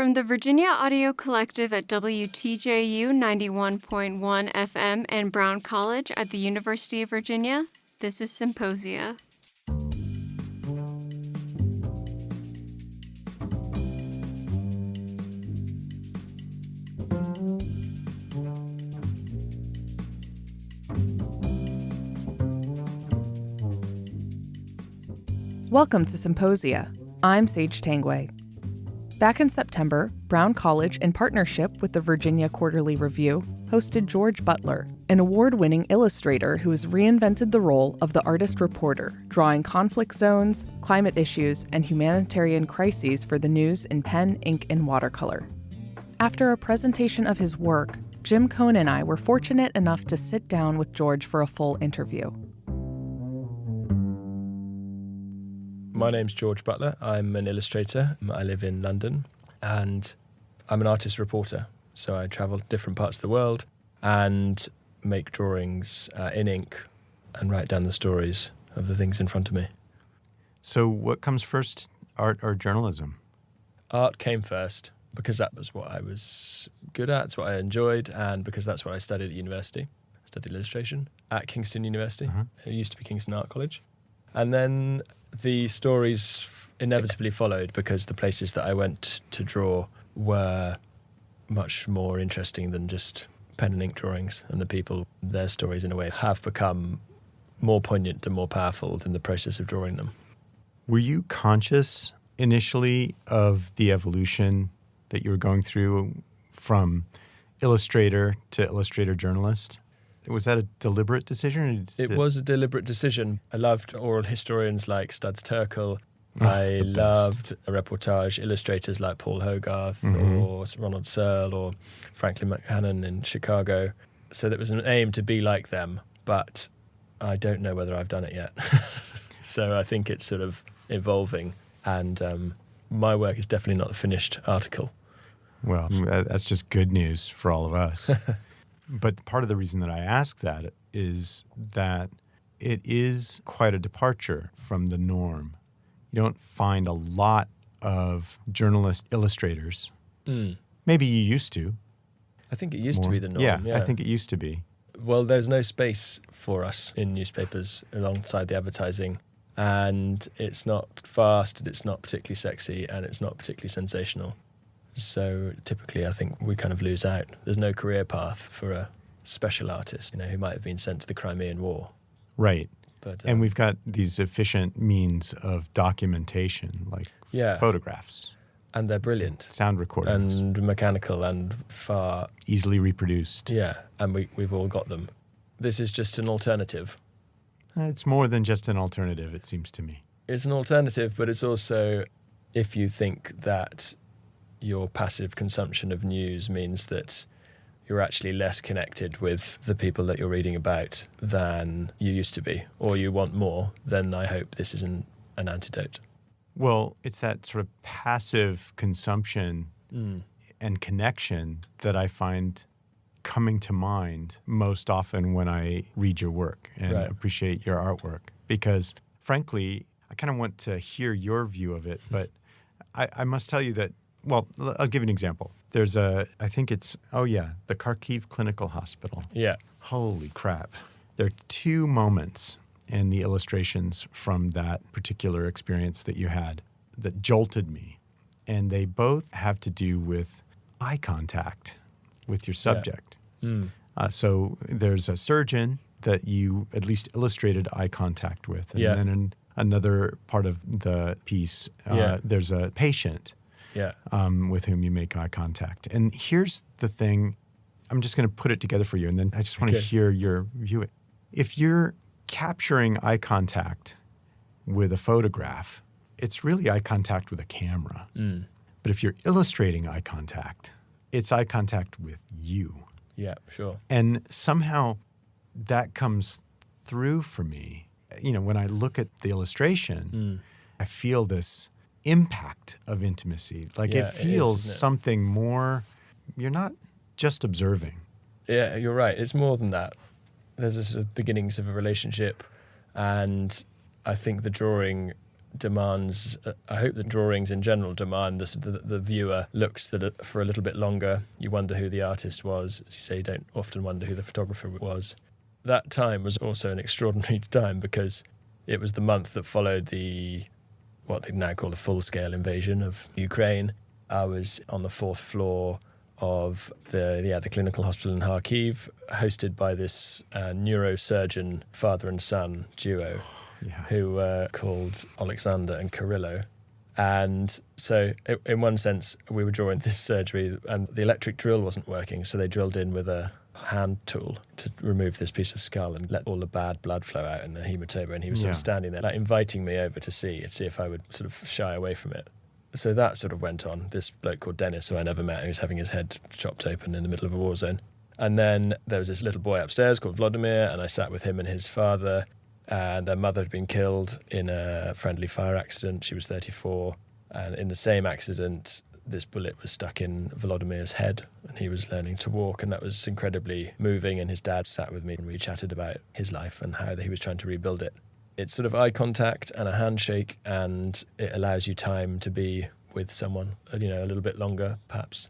From the Virginia Audio Collective at WTJU 91.1 FM and Brown College at the University of Virginia, this is Symposia. Welcome to Symposia. I'm Sage Tanguay. Back in September, Brown College, in partnership with the Virginia Quarterly Review, hosted George Butler, an award-winning illustrator who has reinvented the role of the artist reporter, drawing conflict zones, climate issues, and humanitarian crises for the news in pen, ink, and watercolor. After a presentation of his work, Jim Coan and I were fortunate enough to sit down with George for a full interview. My name's George Butler. I'm an illustrator. I live in London and I'm an artist reporter. So I travel to different parts of the world and make drawings in ink and write down the stories of the things in front of me. So what comes first, art or journalism? Art came first because that was what I was good at, it's what I enjoyed, and because that's what I studied at university. I studied illustration at Kingston University. It used to be Kingston Art College. And then the stories inevitably followed because the places that I went to draw were much more interesting than just pen and ink drawings, and the people, their stories in a way have become more poignant and more powerful than the process of drawing them. Were you conscious initially of the evolution that you were going through from illustrator to illustrator journalist? Was that a deliberate decision? It was a deliberate decision. I loved oral historians like Studs Terkel. I loved reportage illustrators like Paul Hogarth or Ronald Searle or Franklin McHannon in Chicago. So there was an aim to be like them, but I don't know whether I've done it yet. So I think it's sort of evolving, and my work is definitely not the finished article. Well, that's just good news for all of us. But part of the reason that I ask that is that it is quite a departure from the norm. You don't find a lot of journalist illustrators. Maybe you used to. I think it used to be the norm. Yeah, I think it used to be. Well, there's no space for us in newspapers alongside the advertising, and it's not fast, and it's not particularly sexy, and it's not particularly sensational. So typically, I think we kind of lose out. There's no career path for a special artist, who might have been sent to the Crimean War. Right. But, and we've got these efficient means of documentation, like photographs. And they're brilliant. Sound recordings. And mechanical and far... easily reproduced. Yeah, and we've all got them. This is just an alternative. It's more than just an alternative, it seems to me. It's an alternative, but it's also, if you think that your passive consumption of news means that you're actually less connected with the people that you're reading about than you used to be, or you want more, then I hope this is an antidote. Well, it's that sort of passive consumption and connection that I find coming to mind most often when I read your work and appreciate your artwork. Because, frankly, I kind of want to hear your view of it, but I must tell you that, well, I'll give you an example. There's the Kharkiv Clinical Hospital. Yeah. Holy crap. There are two moments in the illustrations from that particular experience that you had that jolted me. And they both have to do with eye contact with your subject. So there's a surgeon that you at least illustrated eye contact with. And then in another part of the piece, there's a patient with whom you make eye contact. And here's the thing. I'm just going to put it together for you, and then I just want to hear your view. If you're capturing eye contact with a photograph, it's really eye contact with a camera. But if you're illustrating eye contact, it's eye contact with you. Yeah, sure. And somehow that comes through for me. When I look at the illustration, I feel this impact of intimacy. Like it feels something more. You're not just observing. Yeah, you're right. It's more than that. There's a sort of beginnings of a relationship, and I think the drawing demands, I hope that drawings in general demand the viewer looks that for a little bit longer. You wonder who the artist was. As you say, you don't often wonder who the photographer was. That time was also an extraordinary time because it was the month that followed what they now call the full-scale invasion of Ukraine. I was on the 4th floor of the clinical hospital in Kharkiv, hosted by this neurosurgeon father and son duo who were called Alexander and Kirillo. And so in one sense, we were drawing this surgery and the electric drill wasn't working, so they drilled in with a hand tool to remove this piece of skull and let all the bad blood flow out in the hematoma. And he was sort of standing there, like inviting me over to see if I would sort of shy away from it. So that sort of went on. This bloke called Dennis, who I never met, who was having his head chopped open in the middle of a war zone. And then there was this little boy upstairs called Vladimir, and I sat with him and his father. And their mother had been killed in a friendly fire accident. She was 34. And in the same accident, this bullet was stuck in Volodymir's head and he was learning to walk. And that was incredibly moving. And his dad sat with me and we chatted about his life and how he was trying to rebuild it. It's sort of eye contact and a handshake, and it allows you time to be with someone, a little bit longer, perhaps.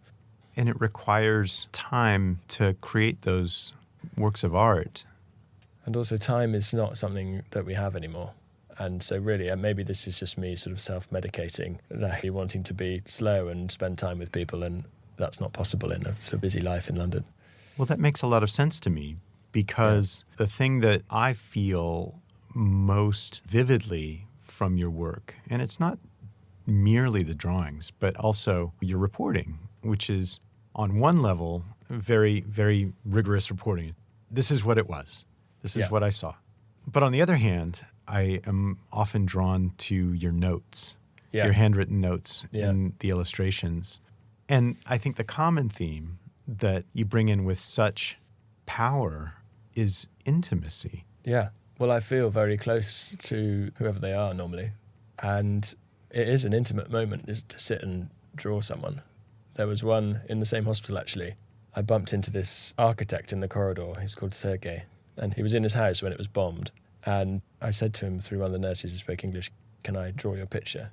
And it requires time to create those works of art. And also time is not something that we have anymore. And so really, maybe this is just me sort of self-medicating, like wanting to be slow and spend time with people, and that's not possible in a sort of busy life in London. Well, that makes a lot of sense to me because the thing that I feel most vividly from your work, and it's not merely the drawings, but also your reporting, which is on one level very, very rigorous reporting. This is what it was. This is what I saw. But on the other hand, I am often drawn to your notes, your handwritten notes in the illustrations. And I think the common theme that you bring in with such power is intimacy. Yeah. Well, I feel very close to whoever they are normally. And it is an intimate moment, is to sit and draw someone. There was one in the same hospital, actually. I bumped into this architect in the corridor. He's called Sergey. And he was in his house when it was bombed. And I said to him through one of the nurses who spoke English, "Can I draw your picture?"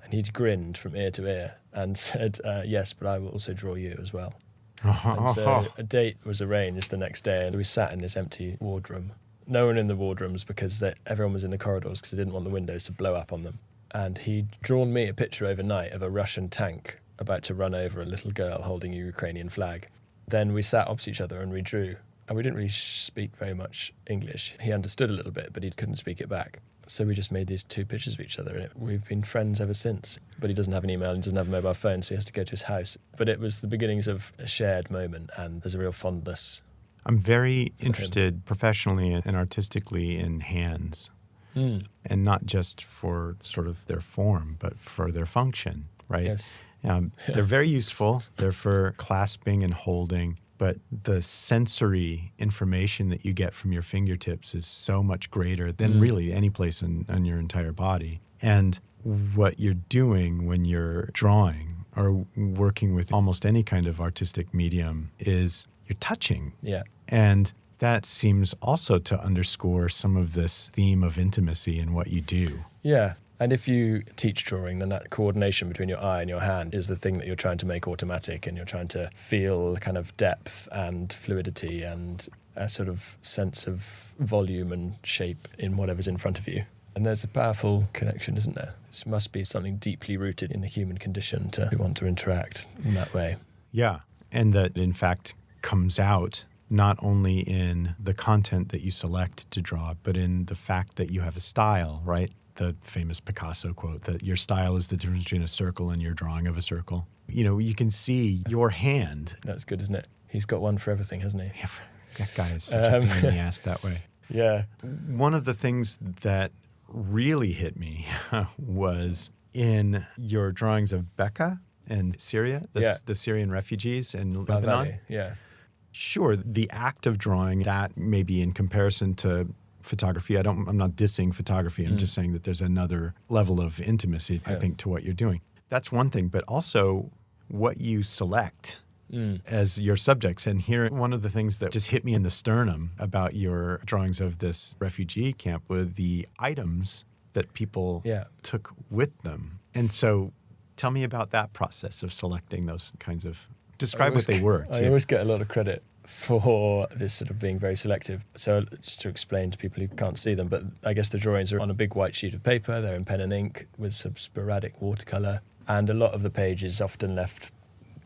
And he'd grinned from ear to ear and said, "Yes, but I will also draw you as well." And so a date was arranged the next day, and we sat in this empty wardroom. No one in the wardrooms because everyone was in the corridors because they didn't want the windows to blow up on them. And he'd drawn me a picture overnight of a Russian tank about to run over a little girl holding a Ukrainian flag. Then we sat opposite each other and we drew. And we didn't really speak very much English. He understood a little bit, but he couldn't speak it back. So we just made these two pictures of each other. And we've been friends ever since. But he doesn't have an email and he doesn't have a mobile phone, so he has to go to his house. But it was the beginnings of a shared moment, and there's a real fondness. I'm very interested professionally and artistically in hands. And not just for sort of their form, but for their function, right? Yes. They're very useful. They're for clasping and holding. But the sensory information that you get from your fingertips is so much greater than really any place on your entire body. And what you're doing when you're drawing or working with almost any kind of artistic medium is you're touching. Yeah. And that seems also to underscore some of this theme of intimacy in what you do. Yeah. And if you teach drawing, then that coordination between your eye and your hand is the thing that you're trying to make automatic, and you're trying to feel kind of depth and fluidity and a sort of sense of volume and shape in whatever's in front of you. And there's a powerful connection, isn't there? This must be something deeply rooted in the human condition to want to interact in that way. Yeah, and that in fact comes out not only in the content that you select to draw, but in the fact that you have a style, right? The famous Picasso quote that your style is the difference between a circle and your drawing of a circle. You know, you can see your hand. That's good, isn't it? He's got one for everything, hasn't he? Yeah, that guy is such a pain in the ass that way. Yeah. One of the things that really hit me was in your drawings of Becca and Syria, the Syrian refugees in Lebanon. Valley. Yeah. Sure, the act of drawing that maybe in comparison to photography, I'm not dissing photography. I'm just saying that there's another level of intimacy, I think, to what you're doing. That's one thing, but also what you select as your subjects. And here, one of the things that just hit me in the sternum about your drawings of this refugee camp were the items that people Yeah. took with them. And so tell me about that process of selecting those kinds of, describe what they were, I too. always get a lot of credit for this sort of being very selective. So just to explain to people who can't see them, but I guess the drawings are on a big white sheet of paper. They're in pen and ink with some sporadic watercolour. And a lot of the page is often left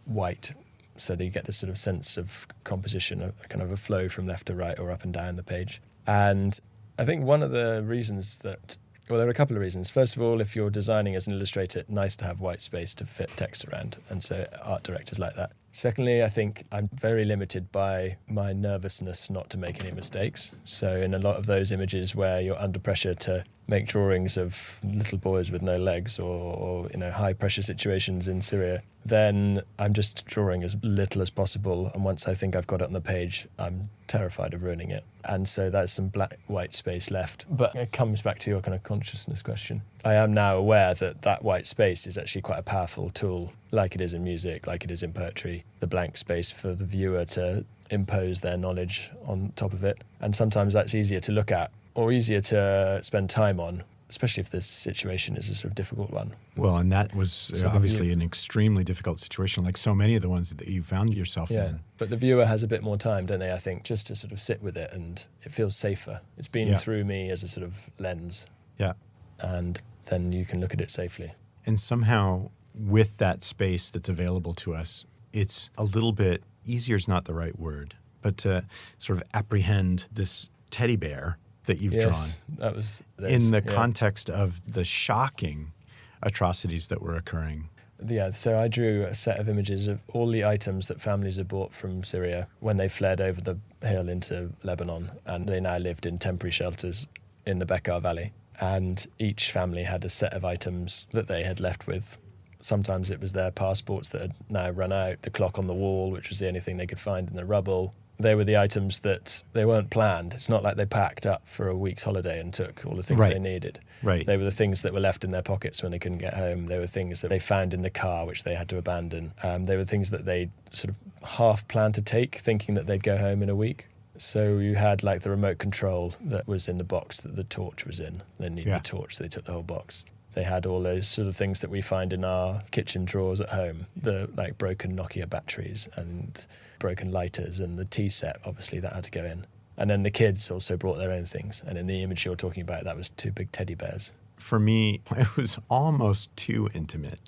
white, so that you get this sort of sense of composition, a kind of a flow from left to right or up and down the page. And I think one of the reasons that, well, there are a couple of reasons. First of all, if you're designing as an illustrator, nice to have white space to fit text around, and so art directors like that. Secondly, I think I'm very limited by my nervousness not to make any mistakes. So in a lot of those images where you're under pressure to make drawings of little boys with no legs or high pressure situations in Syria, then I'm just drawing as little as possible. And once I think I've got it on the page, I'm terrified of ruining it. And so that's some black, white space left. But it comes back to your kind of consciousness question. I am now aware that that white space is actually quite a powerful tool, like it is in music, like it is in poetry. The blank space for the viewer to impose their knowledge on top of it. And sometimes that's easier to look at or easier to spend time on, especially if the situation is a sort of difficult one. Well, and that was obviously an extremely difficult situation, like so many of the ones that you found yourself in. But the viewer has a bit more time, don't they, I think, just to sort of sit with it, and it feels safer. It's been through me as a sort of lens. Yeah. And then you can look at it safely. And somehow, with that space that's available to us, it's a little bit, easier is not the right word, but to sort of apprehend this teddy bear that you've drawn. That was in the context of the shocking atrocities that were occurring. Yeah, so I drew a set of images of all the items that families had bought from Syria when they fled over the hill into Lebanon, and they now lived in temporary shelters in the Bekaa Valley. And each family had a set of items that they had left with. Sometimes it was their passports that had now run out, the clock on the wall, which was the only thing they could find in the rubble. They were the items that they weren't planned. It's not like they packed up for a week's holiday and took all the things they needed. Right. They were the things that were left in their pockets when they couldn't get home. They were things that they found in the car, which they had to abandon. They were things that they sort of half planned to take, thinking that they'd go home in a week. So you had like the remote control that was in the box that the torch was in. They needed the torch, so they took the whole box. They had all those sort of things that we find in our kitchen drawers at home, the like broken Nokia batteries and broken lighters and the tea set, obviously, that had to go in. And then the kids also brought their own things. And in the image you're talking about, that was 2 big teddy bears. For me, it was almost too intimate.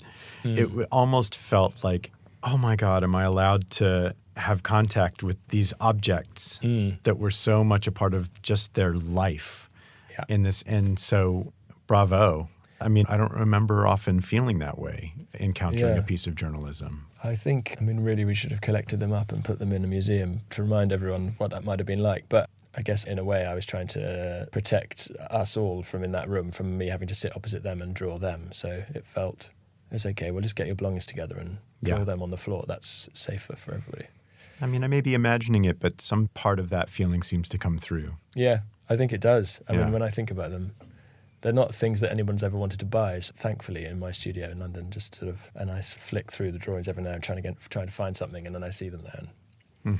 It almost felt like, oh my God, am I allowed to have contact with these objects that were so much a part of just their life in this? And so, bravo. I mean, I don't remember often feeling that way, encountering a piece of journalism. I think, really we should have collected them up and put them in a museum to remind everyone what that might have been like. But I guess in a way I was trying to protect us all from in that room, from me having to sit opposite them and draw them. So it felt, it's okay, we'll just get your belongings together and draw them on the floor. That's safer for everybody. I mean, I may be imagining it, but some part of that feeling seems to come through. Yeah, I think it does. I mean, when I think about them, they're not things that anyone's ever wanted to buy. So thankfully, in my studio in London, just sort of a nice flick through the drawings every now and trying to find something, and then I see them there.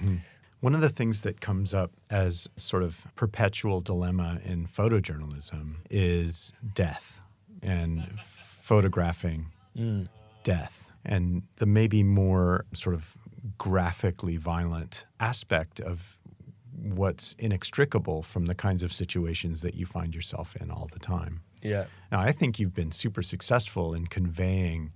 One of the things that comes up as sort of perpetual dilemma in photojournalism is death and photographing death, and the maybe more sort of graphically violent aspect of what's inextricable from the kinds of situations that you find yourself in all the time. Yeah. Now, I think you've been super successful in conveying,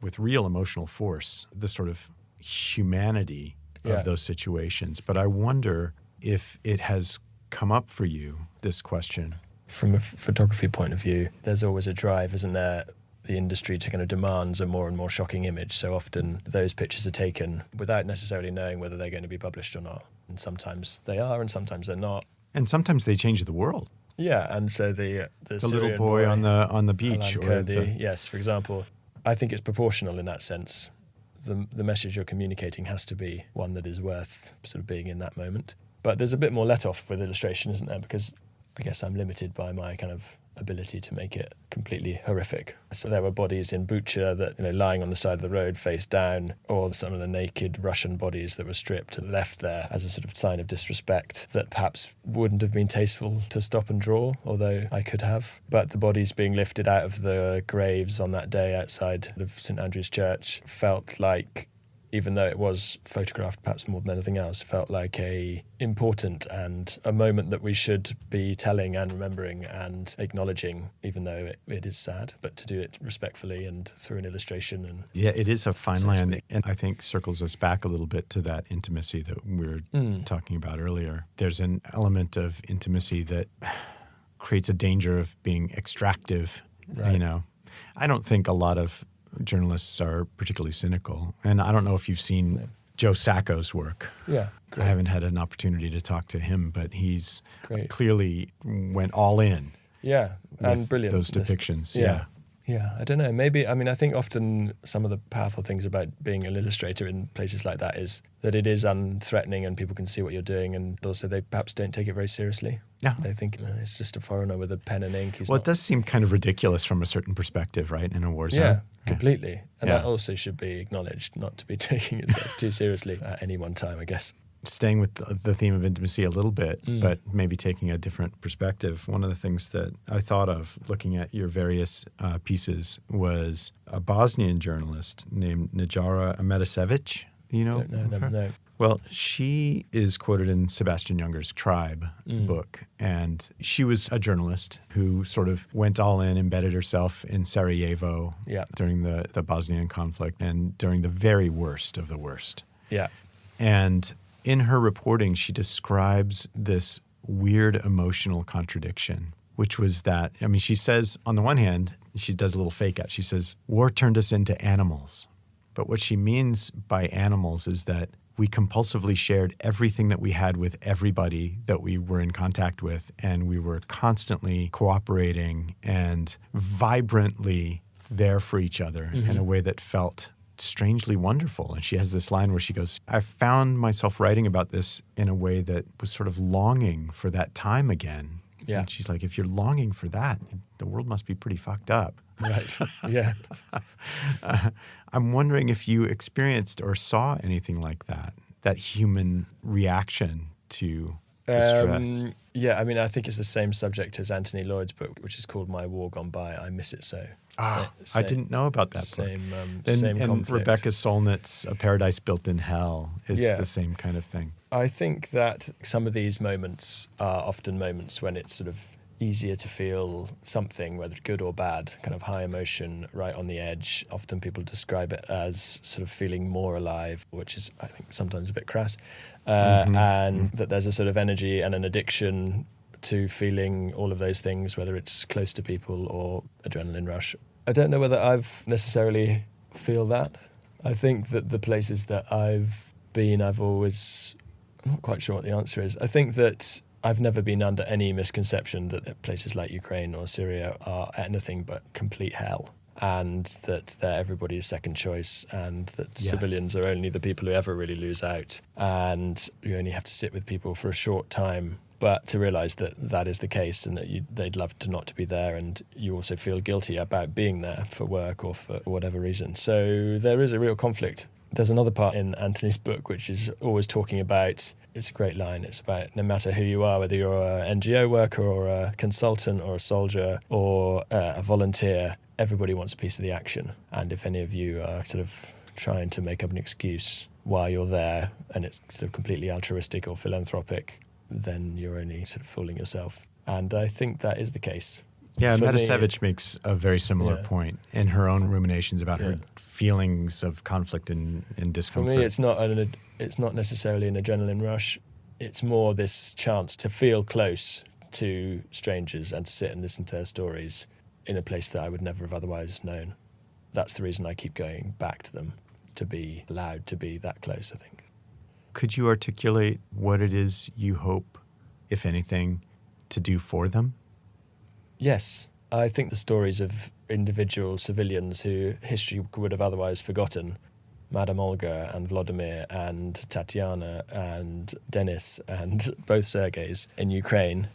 with real emotional force, the sort of humanity of those situations. But I wonder if it has come up for you, this question. From a photography point of view, there's always a drive, isn't there? The industry to kind of demands a more and more shocking image. So often those pictures are taken without necessarily knowing whether they're going to be published or not. And sometimes they are, and sometimes they're not. And sometimes they change the world. Yeah, and so the little boy on the beach, or yes, for example, I think it's proportional in that sense. The message you're communicating has to be one that is worth sort of being in that moment. But there's a bit more let off with illustration, isn't there? Because I guess I'm limited by my kind of ability to make it completely horrific. So there were bodies in Bucha that, lying on the side of the road face down, or some of the naked Russian bodies that were stripped and left there as a sort of sign of disrespect that perhaps wouldn't have been tasteful to stop and draw, although I could have. But the bodies being lifted out of the graves on that day outside of St Andrew's Church felt like, even though it was photographed perhaps more than anything else, felt like a important and a moment that we should be telling and remembering and acknowledging, even though it is sad, but to do it respectfully and through an illustration. And yeah, it is a fine line, and I think circles us back a little bit to that intimacy that we were talking about earlier. There's an element of intimacy that creates a danger of being extractive, Right. I don't think a lot of journalists are particularly cynical. And I don't know if you've seen Joe Sacco's work. Yeah, I haven't had an opportunity to talk to him, but he's Great. clearly went all in. Yeah, and with brilliant. those depictions. Yeah, I don't know. Maybe, I think often some of the powerful things about being an illustrator in places like that is that it is unthreatening and people can see what you're doing, and also they perhaps don't take it very seriously. Yeah. They think it's just a foreigner with a pen and ink. It does seem kind of ridiculous from a certain perspective, right, in a war zone. Yeah, completely. And Yeah. that also should be acknowledged, not to be taking itself too seriously at any one time, I guess. Staying with the theme of intimacy a little bit, but maybe taking a different perspective, one of the things that I thought of looking at your various pieces was a Bosnian journalist named Nejara Ametasevic. Don't know of them, her? no. Well, she is quoted in Sebastian Junger's Tribe book, and she was a journalist who sort of went all in, embedded herself in Sarajevo during the Bosnian conflict and during the very worst of the worst. Yeah. And in her reporting, she describes this weird emotional contradiction, which was that, she says, on the one hand, she does a little fake out. She says, war turned us into animals. But what she means by animals is that we compulsively shared everything that we had with everybody that we were in contact with, and we were constantly cooperating and vibrantly there for each other in a way that felt strangely wonderful. And she has this line where she goes, I found myself writing about this in a way that was sort of longing for that time again. Yeah. And she's like, if you're longing for that, the world must be pretty fucked up. Right. Yeah. I'm wondering if you experienced or saw anything like that human reaction to distress. Yeah, I think it's the same subject as Anthony Lloyd's book, which is called My War Gone By, I Miss It So. I didn't know about that book. Same And conflict. Rebecca Solnit's A Paradise Built in Hell is the same kind of thing. I think that some of these moments are often moments when it's sort of easier to feel something, whether good or bad, kind of high emotion, right on the edge. Often people describe it as sort of feeling more alive, which is, I think, sometimes a bit crass. And that there's a sort of energy and an addiction to feeling all of those things, whether it's close to people or adrenaline rush. I don't know whether I've necessarily feel that. I think that the places that I've been, I'm not quite sure what the answer is. I think that I've never been under any misconception that places like Ukraine or Syria are anything but complete hell, and that they're everybody's second choice, and that civilians are only the people who ever really lose out, and you only have to sit with people for a short time. But to realise that that is the case, and that they'd love to not to be there, and you also feel guilty about being there for work or for whatever reason. So there is a real conflict. There's another part in Anthony's book which is always talking about, it's a great line, it's about no matter who you are, whether you're an NGO worker or a consultant or a soldier or a volunteer, everybody wants a piece of the action. And if any of you are sort of trying to make up an excuse why you're there and it's sort of completely altruistic or philanthropic, then you're only sort of fooling yourself. And I think that is the case. Yeah, For me, Metasevich makes a very similar point in her own ruminations about her feelings of conflict and For discomfort. me, it's not necessarily an adrenaline rush. It's more this chance to feel close to strangers and to sit and listen to their stories in a place that I would never have otherwise known. That's the reason I keep going back to them, to be allowed to be that close, I think. Could you articulate what it is you hope, if anything, to do for them? Yes, I think the stories of individual civilians who history would have otherwise forgotten, Madame Olga and Vladimir and Tatiana and Denis and both Sergeys in Ukraine,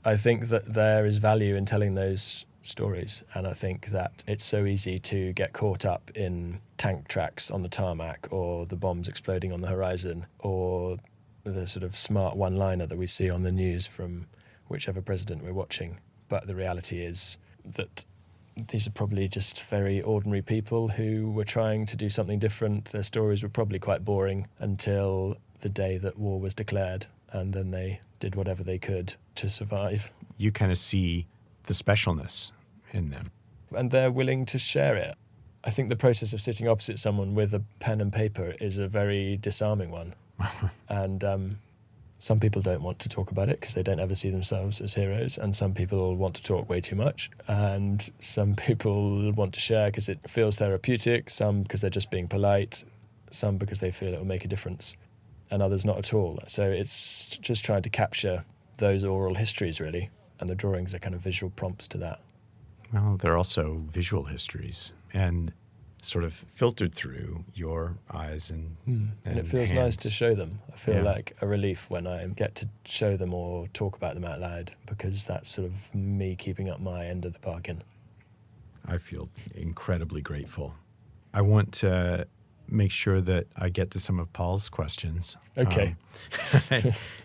I think that there is value in telling those stories, and I think that it's so easy to get caught up in tank tracks on the tarmac, or the bombs exploding on the horizon, or the sort of smart one-liner that we see on the news from whichever president we're watching. But the reality is that these are probably just very ordinary people who were trying to do something different. Their stories were probably quite boring until the day that war was declared, and then they did whatever they could to survive. You kind of see the specialness in them. And they're willing to share it. I think the process of sitting opposite someone with a pen and paper is a very disarming one. And some people don't want to talk about it because they don't ever see themselves as heroes, and some people want to talk way too much, and some people want to share because it feels therapeutic, some because they're just being polite, some because they feel it will make a difference, and others not at all. So it's just trying to capture those oral histories, really, and the drawings are kind of visual prompts to that. Well, they're also visual histories and sort of filtered through your eyes and And it feels hands. nice to show them. I feel Yeah. like a relief when I get to show them or talk about them out loud, because that's sort of me keeping up my end of the bargain. I feel incredibly grateful. I want to make sure that I get to some of Paul's questions. Okay.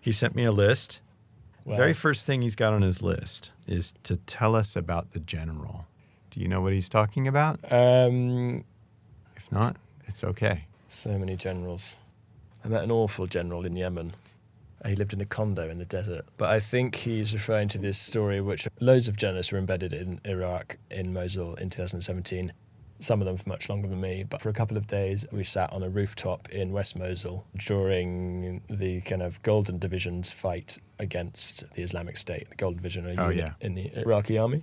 He sent me a list. Well, Very first thing he's got on his list is to tell us about the general. Do you know what he's talking about? If not, it's okay. So many generals. I met an awful general in Yemen. He lived in a condo in the desert. But I think he's referring to this story, which loads of journalists were embedded in Iraq, in Mosul in 2017. Some of them for much longer than me. But for a couple of days, we sat on a rooftop in West Mosul during the kind of Golden Division's fight against the Islamic State. The Golden Division are a unit in the Iraqi army.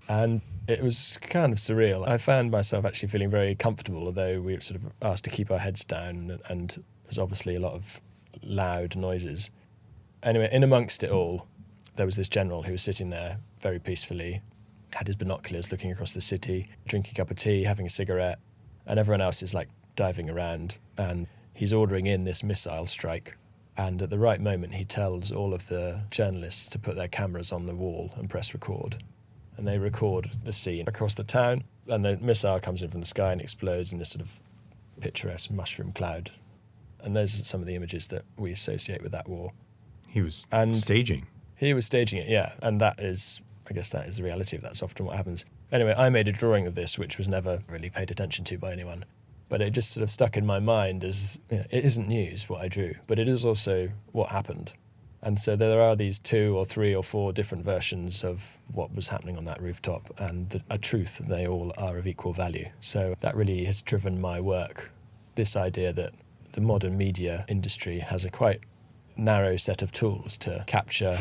And it was kind of surreal. I found myself actually feeling very comfortable, although we were sort of asked to keep our heads down, and there's obviously a lot of loud noises. Anyway, in amongst it all, there was this general who was sitting there very peacefully, had his binoculars looking across the city, drinking a cup of tea, having a cigarette, and everyone else is like diving around, and he's ordering in this missile strike. And at the right moment, he tells all of the journalists to put their cameras on the wall and press record. And they record the scene across the town, and the missile comes in from the sky and explodes in this sort of picturesque mushroom cloud. And those are some of the images that we associate with that war. He was And staging. He was staging it, yeah. And that is, I guess that is the reality of that's often what happens. Anyway, I made a drawing of this, which was never really paid attention to by anyone. But it just sort of stuck in my mind as, it isn't news what I drew, but it is also what happened. And so there are these 2 or 3 or 4 different versions of what was happening on that rooftop, and a truth, they all are of equal value. So that really has driven my work, this idea that the modern media industry has a quite narrow set of tools to capture,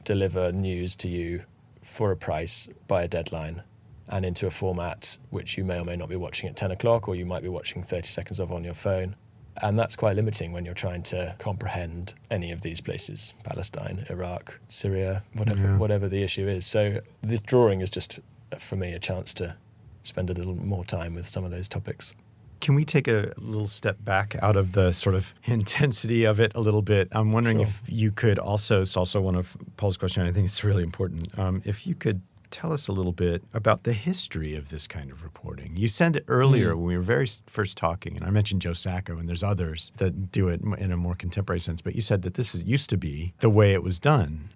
deliver news to you for a price by a deadline and into a format which you may or may not be watching at 10 o'clock, or you might be watching 30 seconds of on your phone. And that's quite limiting when you're trying to comprehend any of these places, Palestine, Iraq, Syria, whatever the issue is. So this drawing is just, for me, a chance to spend a little more time with some of those topics. Can we take a little step back out of the sort of intensity of it a little bit? I'm wondering if you could also, it's also one of Paul's questions, I think it's really important, if you could tell us a little bit about the history of this kind of reporting. You said it earlier when we were very first talking, and I mentioned Joe Sacco, and there's others that do it in a more contemporary sense, but you said that this used to be the way it was done.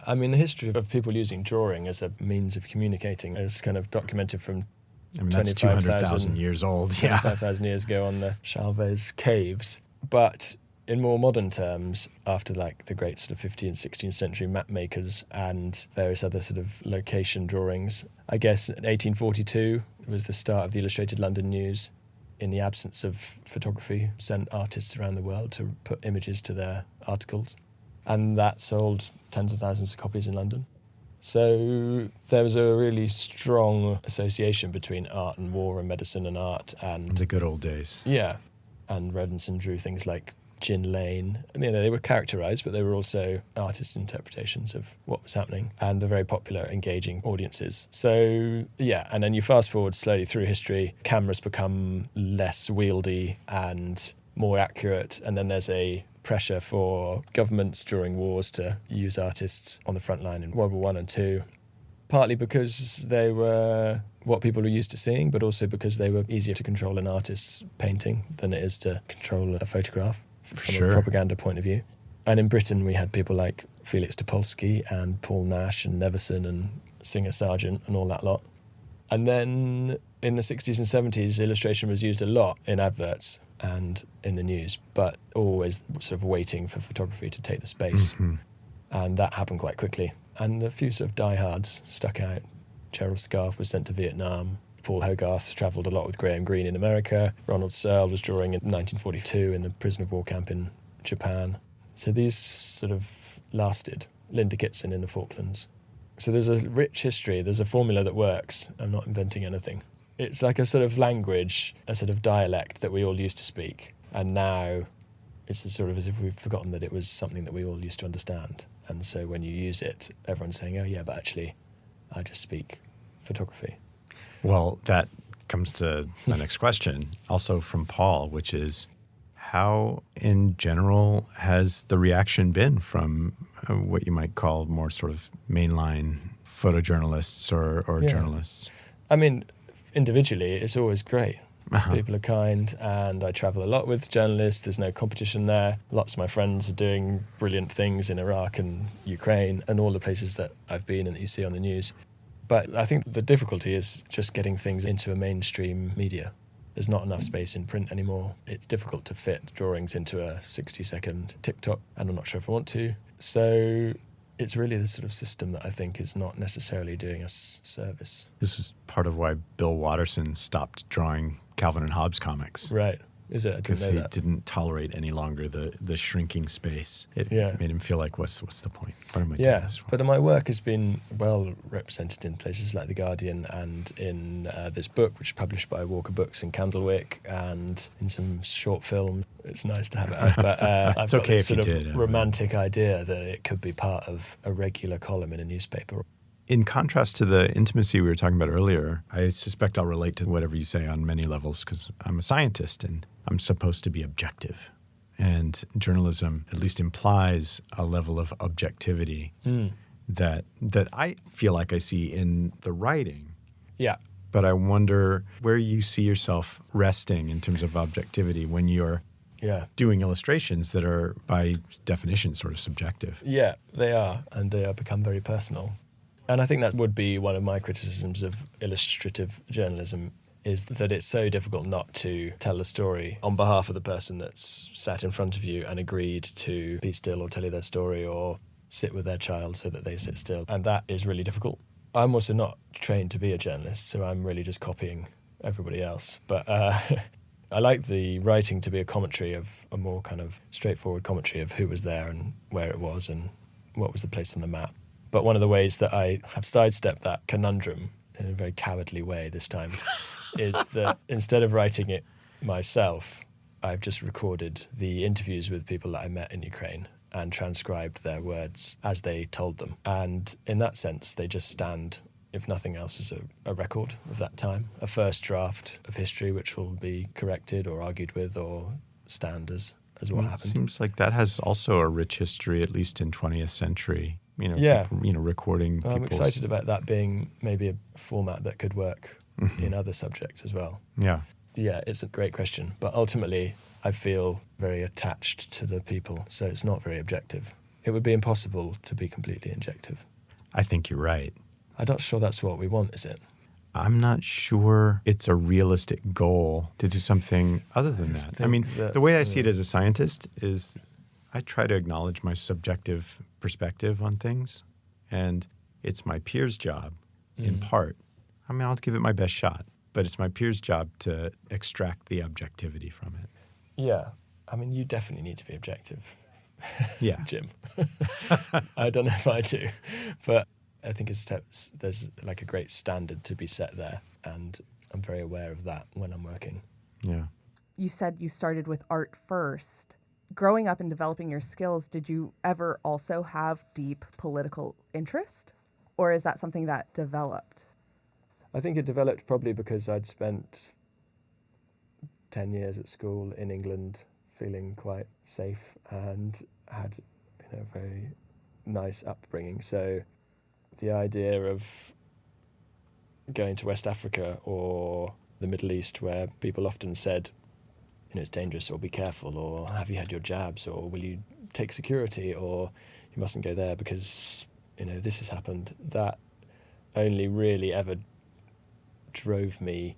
I mean, the history of people using drawing as a means of communicating is kind of documented from that's 200,000 years old. 25,000 years ago on the Chalvez caves. But in more modern terms, after like the great sort of 15th, 16th century map makers and various other sort of location drawings, I guess 1842 was the start of the Illustrated London News. In the absence of photography, sent artists around the world to put images to their articles. And that sold tens of thousands of copies in London. So there was a really strong association between art and war and medicine and art and... The good old days. Yeah. And Rodinson drew things like Gin Lane. They were characterized, but they were also artists' interpretations of what was happening and are very popular, engaging audiences. So, yeah, and then you fast forward slowly through history, cameras become less wieldy and more accurate. And then there's a pressure for governments during wars to use artists on the front line in World War One and Two, partly because they were what people were used to seeing, but also because they were easier to control an artist's painting than it is to control a photograph from a propaganda point of view. And in Britain, we had people like Felix Topolsky and Paul Nash and Neverson and Singer Sargent and all that lot. And then in the 60s and 70s, illustration was used a lot in adverts and in the news, but always sort of waiting for photography to take the space. Mm-hmm. And that happened quite quickly. And a few sort of diehards stuck out. Gerald Scarfe was sent to Vietnam. Paul Hogarth travelled a lot with Graham Greene in America. Ronald Searle was drawing in 1942 in the prisoner of war camp in Japan. So these sort of lasted. Linda Kitson in the Falklands. So there's a rich history. There's a formula that works. I'm not inventing anything. It's like a sort of language, a sort of dialect that we all used to speak. And now it's sort of as if we've forgotten that it was something that we all used to understand. And so when you use it, everyone's saying, oh yeah, but actually I just speak photography. Well, that comes to my next question, also from Paul, which is how in general has the reaction been from what you might call more sort of mainline photojournalists or journalists? I mean, individually, it's always great. Uh-huh. People are kind, and I travel a lot with journalists. There's no competition there. Lots of my friends are doing brilliant things in Iraq and Ukraine and all the places that I've been and that you see on the news. But I think the difficulty is just getting things into a mainstream media. There's not enough space in print anymore. It's difficult to fit drawings into a 60-second TikTok, and I'm not sure if I want to. So it's really the sort of system that I think is not necessarily doing us service. This is part of why Bill Watterson stopped drawing Calvin and Hobbes comics. Right. Is it? I didn't Because know he that. didn't tolerate any longer the shrinking space. It made him feel like, what's the point? What am I doing this for? But my work has been well represented in places like The Guardian and in this book, which is published by Walker Books in Candlewick, and in some short film. It's nice to have it out, but I've got this sort of romantic idea that it could be part of a regular column in a newspaper. In contrast to the intimacy we were talking about earlier, I suspect I'll relate to whatever you say on many levels because I'm a scientist and I'm supposed to be objective. And journalism at least implies a level of objectivity that I feel like I see in the writing. Yeah. But I wonder where you see yourself resting in terms of objectivity when you're doing illustrations that are by definition sort of subjective. Yeah, they are, and they become very personal. And I think that would be one of my criticisms of illustrative journalism, is that it's so difficult not to tell a story on behalf of the person that's sat in front of you and agreed to be still or tell you their story or sit with their child so that they sit still. And that is really difficult. I'm also not trained to be a journalist, so I'm really just copying everybody else. But I like the writing to be a commentary of a more kind of straightforward commentary of who was there and where it was and what was the place on the map. But one of the ways that I have sidestepped that conundrum in a very cowardly way this time is that instead of writing it myself, I've just recorded the interviews with people that I met in Ukraine and transcribed their words as they told them. And in that sense, they just stand, if nothing else, as a record of that time, a first draft of history which will be corrected or argued with or stand as what happened. It seems like that has also a rich history, at least in 20th century. People, recording people's... I'm excited about that being maybe a format that could work in other subjects as well. Yeah. Yeah, it's a great question. But ultimately, I feel very attached to the people, so it's not very objective. It would be impossible to be completely objective. I think you're right. I'm not sure that's what we want, is it? I'm not sure it's a realistic goal to do something other than that. I mean, the way I see it as a scientist is I try to acknowledge my subjective perspective on things, and it's my peer's job, in part. I mean, I'll give it my best shot, but it's my peer's job to extract the objectivity from it. Yeah. I mean, you definitely need to be objective. Yeah. Jim. I don't know if I do, but I think there's like a great standard to be set there, and I'm very aware of that when I'm working. Yeah. You said you started with art first. Growing up and developing your skills, did you ever also have deep political interest? Or is that something that developed? I think it developed probably because I'd spent 10 years at school in England feeling quite safe and had a very nice upbringing. So the idea of going to West Africa or the Middle East, where people often said, it's dangerous, or be careful, or have you had your jabs, or will you take security, or you mustn't go there because this has happened, that only really ever drove me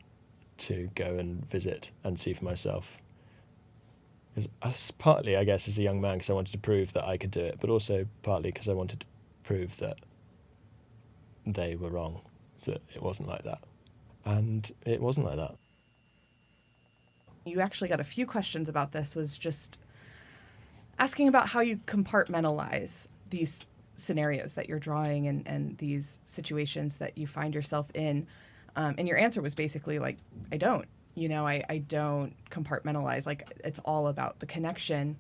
to go and visit and see for myself. As partly, I guess, as a young man, because I wanted to prove that I could do it, but also partly because I wanted to prove that they were wrong, that it wasn't like that. And it wasn't like that. You actually got a few questions about this, was just asking about how you compartmentalize these scenarios that you're drawing and these situations that you find yourself in. And your answer was basically like, I don't. I don't compartmentalize. Like, it's all about the connection.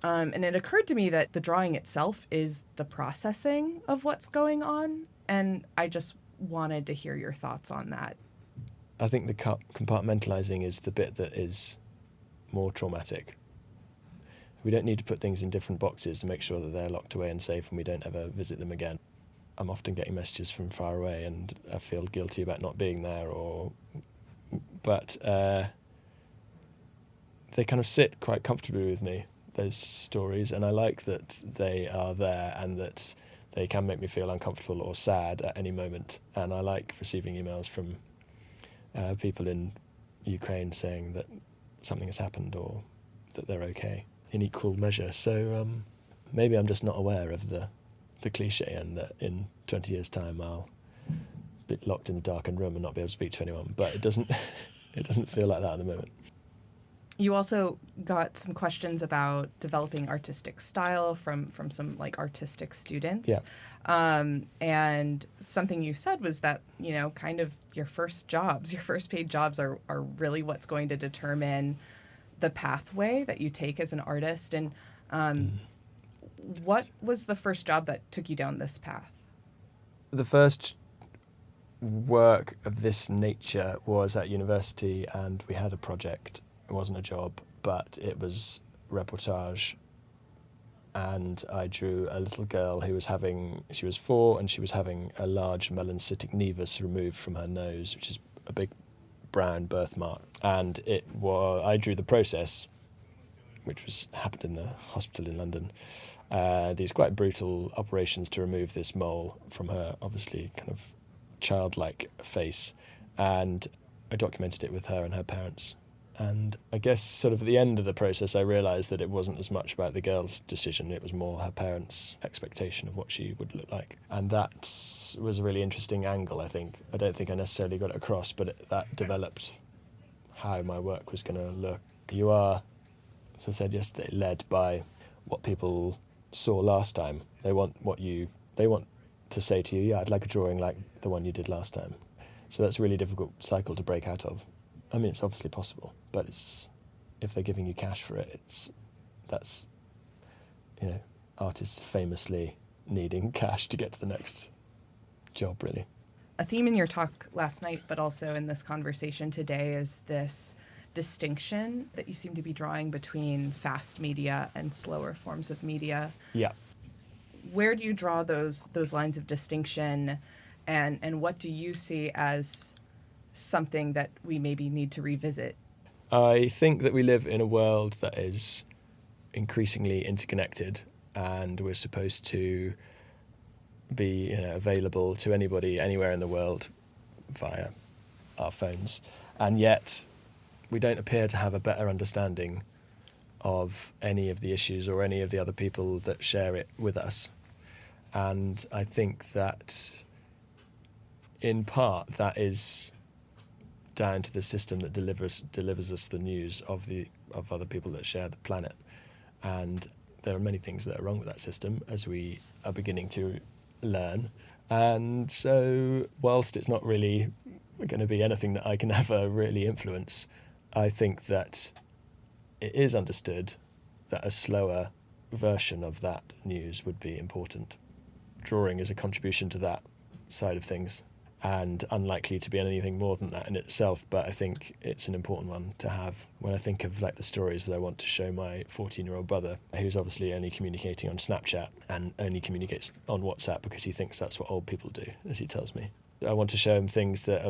And it occurred to me that the drawing itself is the processing of what's going on. And I just wanted to hear your thoughts on that. I think the compartmentalizing is the bit that is more traumatic. We don't need to put things in different boxes to make sure that they're locked away and safe and we don't ever visit them again. I'm often getting messages from far away and I feel guilty about not being there, but they kind of sit quite comfortably with me, those stories, and I like that they are there and that they can make me feel uncomfortable or sad at any moment. And I like receiving emails from people in Ukraine saying that something has happened or that they're okay in equal measure. So maybe I'm just not aware of the cliche, and that in 20 years' time I'll be locked in a darkened room and not be able to speak to anyone. But it doesn't feel like that at the moment. You also got some questions about developing artistic style from some artistic students. Yeah. And something you said was that, kind of your first paid jobs are really what's going to determine the pathway that you take as an artist. And what was the first job that took you down this path? The first work of this nature was at university, and we had a project. It wasn't a job, but it was reportage. And I drew a little girl she was 4, and she was having a large melancytic nevus removed from her nose, which is a big brown birthmark. And I drew the process, which happened in the hospital in London. These quite brutal operations to remove this mole from her, obviously kind of childlike face. And I documented it with her and her parents. And I guess sort of at the end of the process, I realised that it wasn't as much about the girl's decision, it was more her parents' expectation of what she would look like. And that was a really interesting angle, I think. I don't think I necessarily got it across, but that developed how my work was going to look. You are, as I said yesterday, led by what people saw last time. They want to say to you, yeah, I'd like a drawing like the one you did last time. So that's a really difficult cycle to break out of. I mean, it's obviously possible, but if they're giving you cash for it, that's artists famously needing cash to get to the next job, really. A theme in your talk last night, but also in this conversation today, is this distinction that you seem to be drawing between fast media and slower forms of media. Yeah. Where do you draw those lines of distinction, and what do you see as something that we maybe need to revisit? I think that we live in a world that is increasingly interconnected, and we're supposed to be available to anybody anywhere in the world via our phones, and yet we don't appear to have a better understanding of any of the issues or any of the other people that share it with us. And I think that in part that is down to the system that delivers us the news of other people that share the planet. And there are many things that are wrong with that system, as we are beginning to learn. And so whilst it's not really going to be anything that I can ever really influence, I think that it is understood that a slower version of that news would be important. Drawing is a contribution to that side of things. and unlikely to be anything more than that in itself. But I think it's an important one to have when I think of like the stories that I want to show my 14-year-old brother, who's obviously only communicating on Snapchat and only communicates on WhatsApp because he thinks that's what old people do, as he tells me. I want to show him things that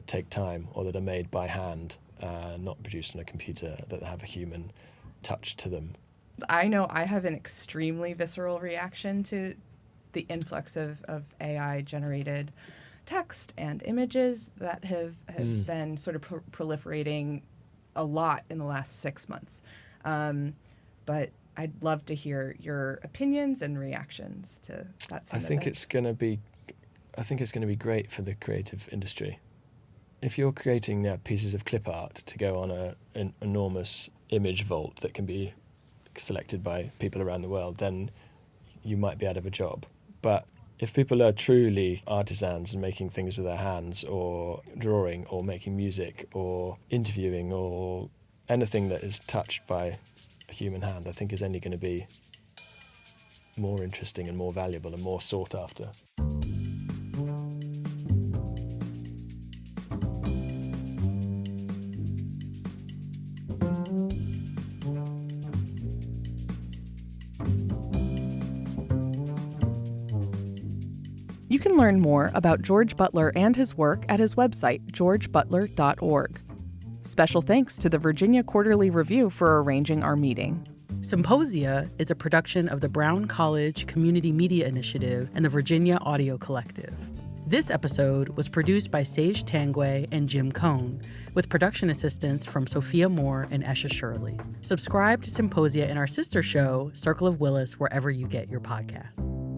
take time or that are made by hand, not produced on a computer, that have a human touch to them. I know I have an extremely visceral reaction to the influx of AI-generated text and images that have been sort of proliferating a lot in the last 6 months. But I'd love to hear your opinions and reactions to that. I think it's going to be great for the creative industry. If you're creating pieces of clip art to go on an enormous image vault that can be selected by people around the world, then you might be out of a job. But if people are truly artisans and making things with their hands, or drawing, or making music, or interviewing, or anything that is touched by a human hand, I think is only going to be more interesting and more valuable and more sought after. You can learn more about George Butler and his work at his website, georgebutler.org. Special thanks to the Virginia Quarterly Review for arranging our meeting. Symposia is a production of the Brown College Community Media Initiative and the Virginia Audio Collective. This episode was produced by Sage Tanguay and Jim Coan, with production assistance from Sophia Moore and Eshe Sherley. Subscribe to Symposia in our sister show, Circle of Willis, wherever you get your podcasts.